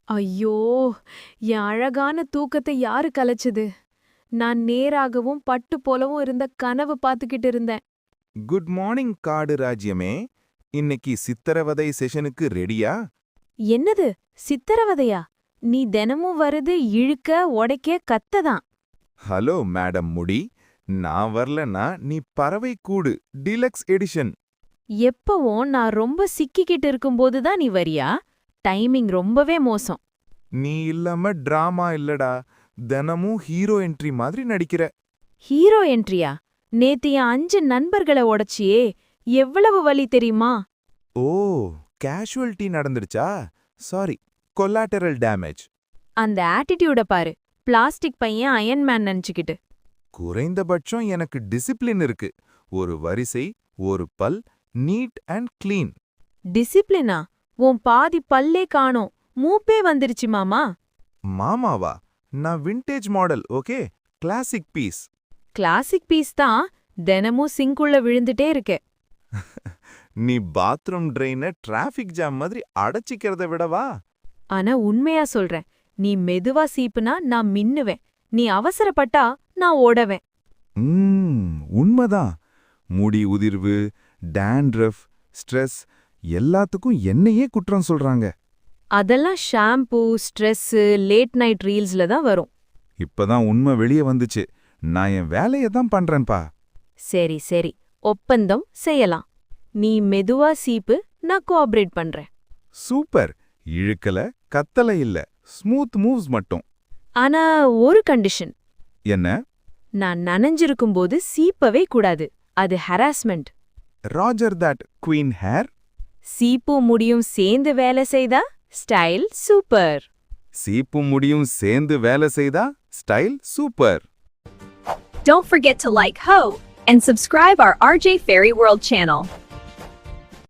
ஐயோ! என் அழகான தூக்கத்தை யாரு கலைச்சது? நான் நேராகவும் பட்டு போலவும் இருந்த கனவு பார்த்துக்கிட்டு இருந்தேன். குட் மார்னிங் காடு ராஜ்யமே. இன்னைக்கு சித்திரவதை செஷனுக்கு ரெடியா? என்னது சித்திரவதையா? நீ தினமும் வருது இழுக்க உடைக்க கத்ததான். ஹலோ மேடம் முடி. நான் வரலனா நீ பறவை கூடு டிலக்ஸ் எடிஷன். எப்பவும் நான் ரொம்ப சிக்கிக்கிட்டு இருக்கும்போது தான் நீ வரியா? டைமிங் ரொம்பவே மோசம். நீ இல்லாம டிராமா இல்லடா. தினமும் ஹீரோ என்ட்ரி மாதிரி நடிக்கிற. ஹீரோ என்ட்ரியா? நேத்து என் 5 நண்பர்களை உடைச்சியே, எவ்வளவு வலி தெரியுமா? ஓ, கேஷுவல்டி நடந்துடுச்சா? Sorry, collateral damage. அந்த ஆட்டிட்யூட பாரு. பிளாஸ்டிக் பையன் அயன்மேன் நினைச்சுக்கிட்டு. குறைந்தபட்சம் எனக்கு டிசிப்ளின் இருக்கு. ஒரு வரிசை, ஒரு பல், நீட் அண்ட் கிளீன். டிசிப்ளினா? உன் பாதி பல்லே காணோம், மூப்பே வந்துருச்சு மாமா. மாமாவா? நான் vintage model, okay? Classic piece. Classic piece தான். தினமும் சிங்குள்ள விழுந்துட்டே இருக்க. நீ பாத்ரூம் ட்ரெயின டிராஃபிக் ஜாம் மாதிரி அடைச்சிக்கிறத விடவா? ஆனா உண்மையா சொல்றேன், நீ மெதுவா சீப்புனா நான் மின்னுவேன், நீ அவசரப்பட்டா நான் ஓடவேன். உண்மைதான். முடி உதிர்வு, டேண்ட்ரஃப், ஸ்ட்ரெஸ் எல்லாத்துக்கும் என்னையே குற்றம் சொல்றாங்க. அதெல்லாம் ஷாம்பூ, ஸ்ட்ரெஸ்ஸு, லேட் நைட் ரீல்ஸ்ல தான் வரும். இப்பதான் உண்மை வெளியே வந்துச்சு. நான் என் வேலையை தான் பண்றேன்பா. சரி சரி, ஒப்பந்தம் செய்யலாம். நீ மெதுவா சீப்பு, நான் கோஆபரேட் பண்றேன். சூப்பர். இழுக்கல, கத்தல இல்ல, ஸ்மூத் மூவ்ஸ் மட்டும். ஆனா ஒரு கண்டிஷன். என்ன? நான் நனைஞ்சிருக்கும்போது சீப்பவே கூடாது. அது harassment. Roger that queen hair. சீப்பு முடியும் சேர்ந்து வேலை செய்தா ஸ்டைல் சூப்பர். சீப்பும் முடியும் சேர்ந்து வேலை செய்தா style super. Don't forget to like Ho and subscribe our RJ Fairy World channel.